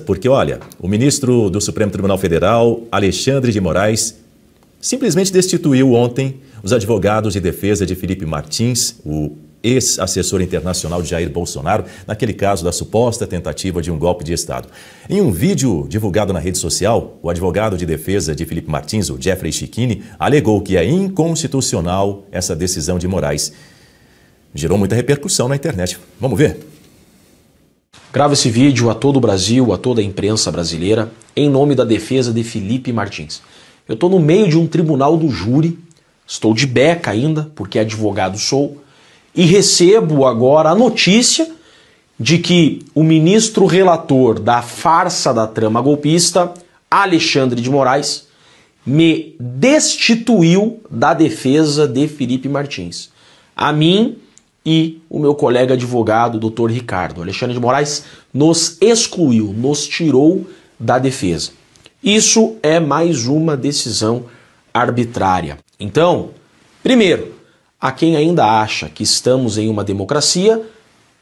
Porque, olha, o ministro do Supremo Tribunal Federal, Alexandre de Moraes, simplesmente destituiu ontem os advogados de defesa de Felipe Martins, o ex-assessor internacional de Jair Bolsonaro, naquele caso da suposta tentativa de um golpe de Estado. Em um vídeo divulgado na rede social, o advogado de defesa de Felipe Martins, o Jeffrey Chicchini, alegou que é inconstitucional essa decisão de Moraes. Gerou muita repercussão na internet. Vamos ver? Gravo esse vídeo a todo o Brasil, a toda a imprensa brasileira, em nome da defesa de Felipe Martins. Eu estou no meio de um tribunal do júri, estou de beca ainda, porque advogado sou, e recebo agora a notícia de que o ministro relator da farsa da trama golpista, Alexandre de Moraes, me destituiu da defesa de Felipe Martins. A mim e o meu colega advogado, Dr. Ricardo. Alexandre de Moraes nos excluiu, nos tirou da defesa. Isso é mais uma decisão arbitrária. Então, primeiro, a quem ainda acha que estamos em uma democracia,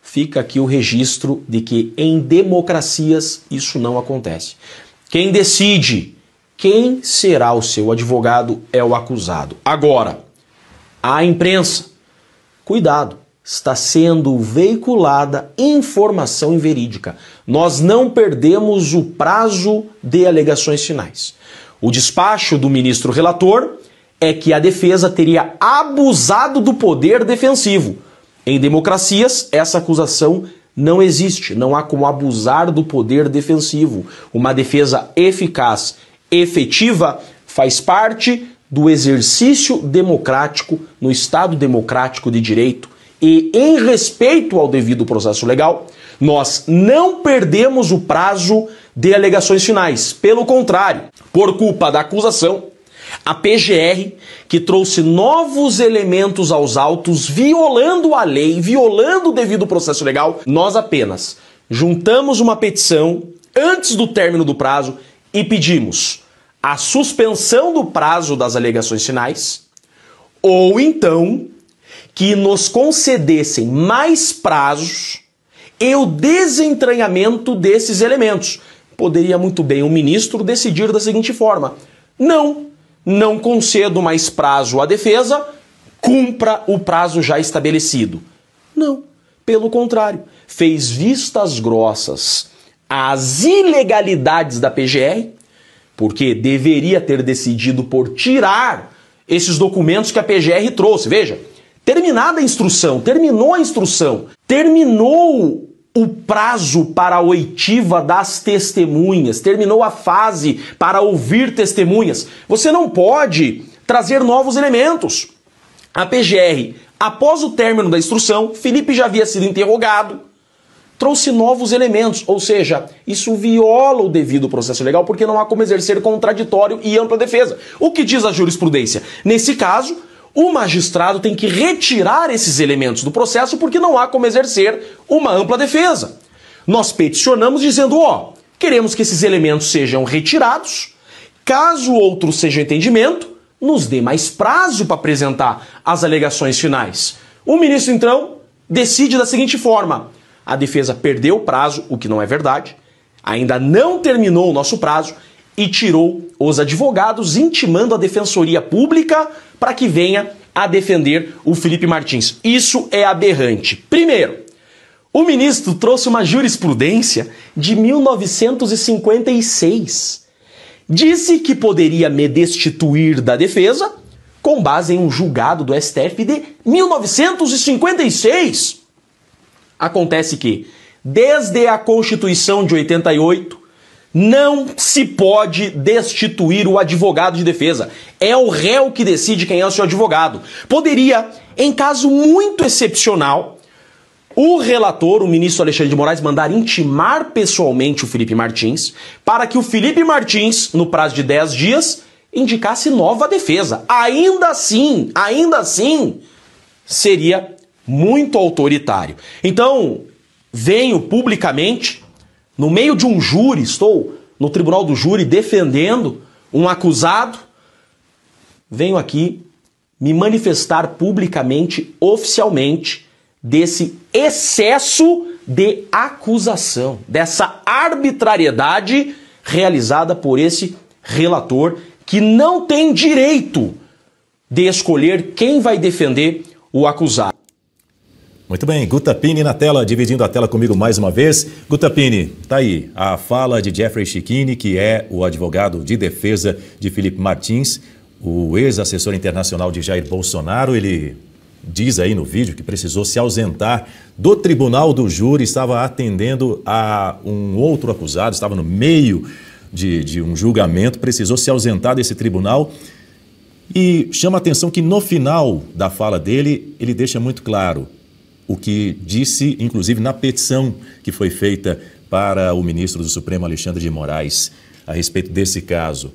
fica aqui o registro de que em democracias isso não acontece. Quem decide quem será o seu advogado é o acusado. Agora, a imprensa, cuidado, está sendo veiculada informação inverídica. Nós não perdemos o prazo de alegações finais. O despacho do ministro relator é que a defesa teria abusado do poder defensivo. Em democracias, essa acusação não existe. Não há como abusar do poder defensivo. Uma defesa eficaz, efetiva, faz parte do exercício democrático no Estado democrático de direito. E em respeito ao devido processo legal, nós não perdemos o prazo de alegações finais. Pelo contrário, por culpa da acusação, a PGR, que trouxe novos elementos aos autos, violando a lei, violando o devido processo legal, nós apenas juntamos uma petição antes do término do prazo e pedimos a suspensão do prazo das alegações finais, ou então que nos concedessem mais prazos e o desentranhamento desses elementos. Poderia muito bem o ministro decidir da seguinte forma: não concedo mais prazo à defesa, cumpra o prazo já estabelecido. Não, pelo contrário, fez vistas grossas às ilegalidades da PGR, porque deveria ter decidido por tirar esses documentos que a PGR trouxe. Veja, terminada a instrução, terminou a instrução, terminou o prazo para a oitiva das testemunhas, terminou a fase para ouvir testemunhas. Você não pode trazer novos elementos. A PGR, após o término da instrução, Felipe já havia sido interrogado, trouxe novos elementos, ou seja, isso viola o devido processo legal porque não há como exercer contraditório e ampla defesa. O que diz a jurisprudência? Nesse caso, o magistrado tem que retirar esses elementos do processo porque não há como exercer uma ampla defesa. Nós peticionamos dizendo, queremos que esses elementos sejam retirados, caso outro seja entendimento, nos dê mais prazo para apresentar as alegações finais. O ministro, então, decide da seguinte forma: a defesa perdeu o prazo, o que não é verdade, ainda não terminou o nosso prazo, e tirou os advogados, intimando a Defensoria Pública para que venha a defender o Felipe Martins. Isso é aberrante. Primeiro, o ministro trouxe uma jurisprudência de 1956. Disse que poderia me destituir da defesa com base em um julgado do STF de 1956. Acontece que, desde a Constituição de 88, não se pode destituir o advogado de defesa. É o réu que decide quem é o seu advogado. Poderia, em caso muito excepcional, o relator, o ministro Alexandre de Moraes, mandar intimar pessoalmente o Felipe Martins para que o Felipe Martins, no prazo de 10 dias, indicasse nova defesa. Ainda assim, seria muito autoritário. Então, venho publicamente, no meio de um júri, estou no tribunal do júri defendendo um acusado, venho aqui me manifestar publicamente, oficialmente, desse excesso de acusação, dessa arbitrariedade realizada por esse relator que não tem direito de escolher quem vai defender o acusado. Muito bem, Guta Pini na tela, dividindo a tela comigo mais uma vez. Guta Pini, tá aí a fala de Jeffrey Checchini, que é o advogado de defesa de Felipe Martins, o ex-assessor internacional de Jair Bolsonaro. Ele diz aí no vídeo que precisou se ausentar do tribunal do júri, estava atendendo a um outro acusado, estava no meio de um julgamento, precisou se ausentar desse tribunal. E chama a atenção que no final da fala dele, ele deixa muito claro o que disse, inclusive, na petição que foi feita para o ministro do Supremo, Alexandre de Moraes, a respeito desse caso.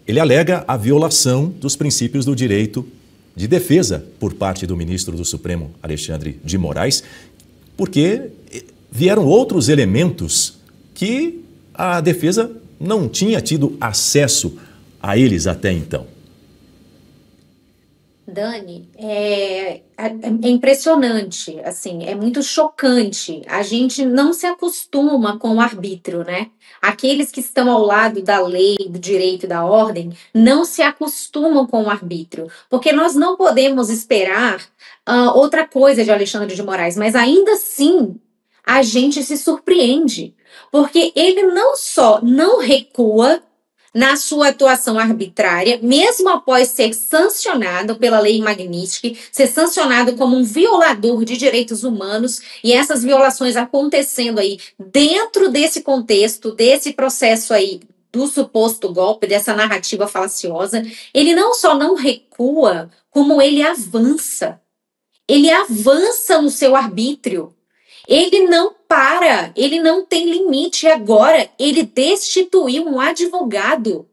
Ele alega a violação dos princípios do direito de defesa por parte do ministro do Supremo, Alexandre de Moraes, porque vieram outros elementos que a defesa não tinha tido acesso a eles até então. Dani, é impressionante, assim, é muito chocante. A gente não se acostuma com o arbítrio, né? Aqueles que estão ao lado da lei, do direito e da ordem, não se acostumam com o arbítrio, porque nós não podemos esperar outra coisa de Alexandre de Moraes, mas ainda assim a gente se surpreende, porque ele não só não recua na sua atuação arbitrária, mesmo após ser sancionado pela lei Magnitsky, ser sancionado como um violador de direitos humanos, e essas violações acontecendo aí dentro desse contexto, desse processo aí do suposto golpe, dessa narrativa falaciosa, ele não só não recua, como ele avança. Ele avança no seu arbítrio. Ele não para, ele não tem limite. Agora, ele destituiu um advogado.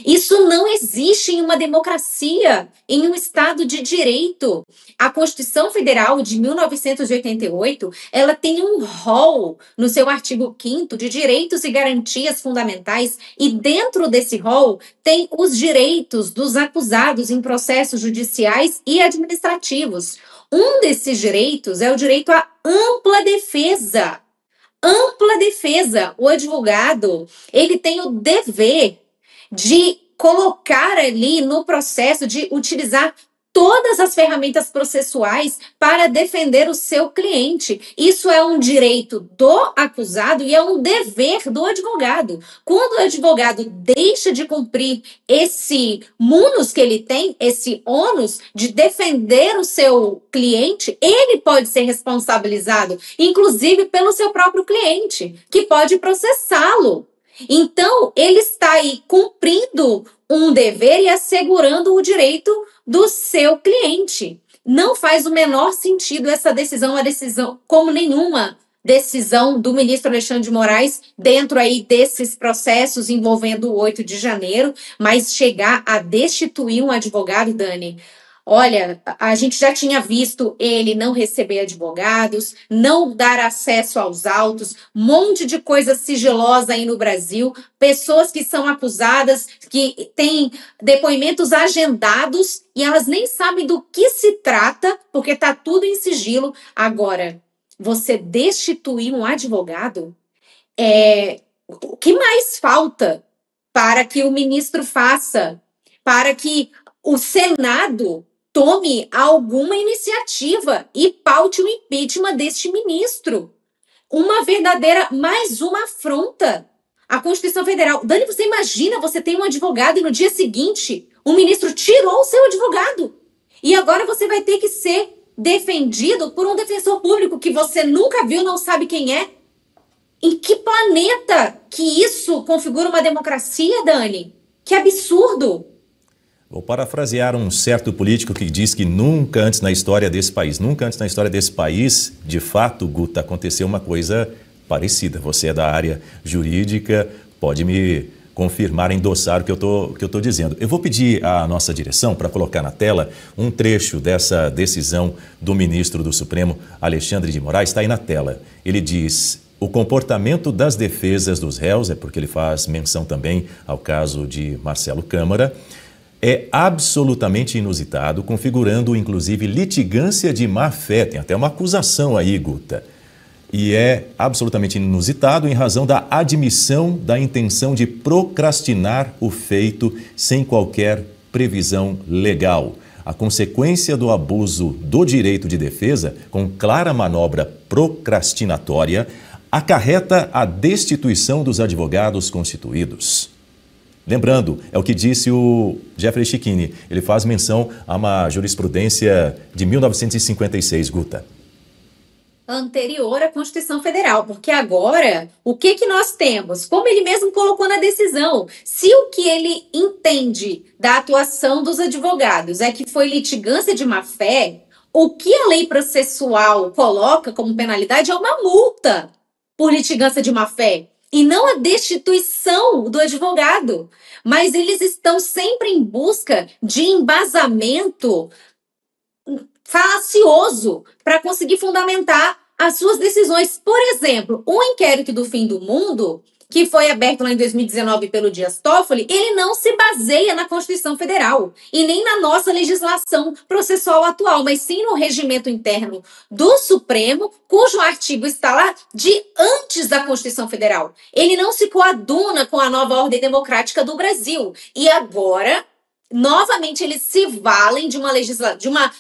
Isso não existe em uma democracia, em um Estado de Direito. A Constituição Federal de 1988, ela tem um rol no seu artigo 5º de direitos e garantias fundamentais, e dentro desse rol tem os direitos dos acusados em processos judiciais e administrativos. Um desses direitos é o direito à ampla defesa. Ampla defesa. O advogado, ele tem o dever de colocar ali no processo, de utilizar todas as ferramentas processuais para defender o seu cliente. Isso é um direito do acusado e é um dever do advogado. Quando o advogado deixa de cumprir esse munus que ele tem, esse ônus de defender o seu cliente, ele pode ser responsabilizado, inclusive pelo seu próprio cliente, que pode processá-lo. Então, ele está aí cumprindo um dever e assegurando o direito do seu cliente. Não faz o menor sentido essa decisão, uma decisão como nenhuma decisão do ministro Alexandre de Moraes dentro aí desses processos envolvendo o 8 de janeiro, mas chegar a destituir um advogado, Dani, olha, a gente já tinha visto ele não receber advogados, não dar acesso aos autos, um monte de coisa sigilosa aí no Brasil, pessoas que são acusadas, que têm depoimentos agendados e elas nem sabem do que se trata, porque está tudo em sigilo. Agora, você destituir um advogado, o que mais falta para que o ministro faça, para que o Senado tome alguma iniciativa e paute o impeachment deste ministro? Mais uma afronta à Constituição Federal. Dani, você imagina, você tem um advogado e no dia seguinte o ministro tirou o seu advogado. E agora você vai ter que ser defendido por um defensor público que você nunca viu, não sabe quem é. Em que planeta que isso configura uma democracia, Dani? Que absurdo! Vou parafrasear um certo político que diz que nunca antes na história desse país, de fato, Guta, aconteceu uma coisa parecida. Você é da área jurídica, pode me confirmar, endossar o que eu tô dizendo. Eu vou pedir à nossa direção para colocar na tela um trecho dessa decisão do ministro do Supremo, Alexandre de Moraes. Está aí na tela. Ele diz: o comportamento das defesas dos réus, é porque ele faz menção também ao caso de Marcelo Câmara, é absolutamente inusitado, configurando inclusive litigância de má-fé. Tem até uma acusação aí, Guta. E é absolutamente inusitado em razão da admissão da intenção de procrastinar o feito sem qualquer previsão legal. A consequência do abuso do direito de defesa, com clara manobra procrastinatória, acarreta a destituição dos advogados constituídos. Lembrando, é o que disse o Jeffrey Schichini. Ele faz menção a uma jurisprudência de 1956, Guta. Anterior à Constituição Federal, porque agora, o que nós temos? Como ele mesmo colocou na decisão, se o que ele entende da atuação dos advogados é que foi litigância de má-fé, o que a lei processual coloca como penalidade é uma multa por litigância de má-fé, e não a destituição do advogado. Mas eles estão sempre em busca de embasamento falacioso para conseguir fundamentar as suas decisões. Por exemplo, o inquérito do fim do mundo, que foi aberto lá em 2019 pelo Dias Toffoli, ele não se baseia na Constituição Federal e nem na nossa legislação processual atual, mas sim no regimento interno do Supremo, cujo artigo está lá de antes da Constituição Federal. Ele não se coaduna com a nova ordem democrática do Brasil. E agora, novamente, eles se valem de uma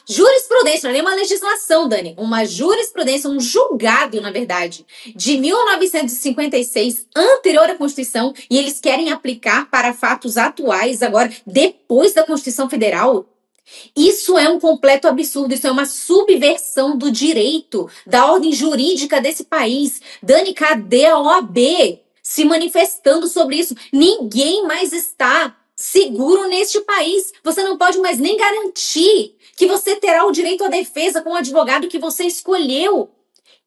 jurisprudência, não é nem uma legislação, Dani, uma jurisprudência, um julgado, na verdade, de 1956, anterior à Constituição, e eles querem aplicar para fatos atuais, agora, depois da Constituição Federal. Isso é um completo absurdo, isso é uma subversão do direito, da ordem jurídica desse país. Dani, cadê a OAB se manifestando sobre isso? Ninguém mais está seguro neste país. Você não pode mais nem garantir que você terá o direito à defesa com o advogado que você escolheu.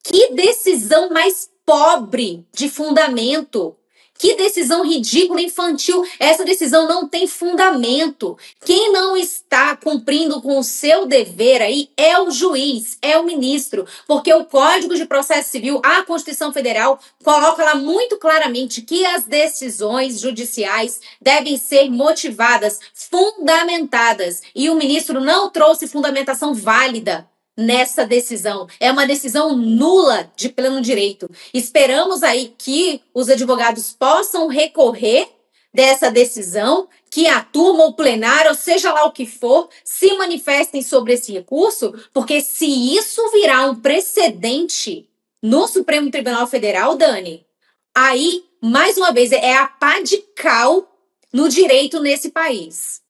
Que decisão mais pobre de fundamento. Que decisão ridícula, infantil. Essa decisão não tem fundamento. Quem não está cumprindo com o seu dever aí é o juiz, é o ministro, porque o Código de Processo Civil, a Constituição Federal, coloca lá muito claramente que as decisões judiciais devem ser motivadas, fundamentadas, e o ministro não trouxe fundamentação válida nessa decisão. É uma decisão nula de pleno direito. Esperamos aí que os advogados possam recorrer dessa decisão, que a turma, o plenário, ou seja lá o que for, se manifestem sobre esse recurso, porque se isso virar um precedente no Supremo Tribunal Federal, Dani, aí, mais uma vez, é a pá de cal no direito nesse país.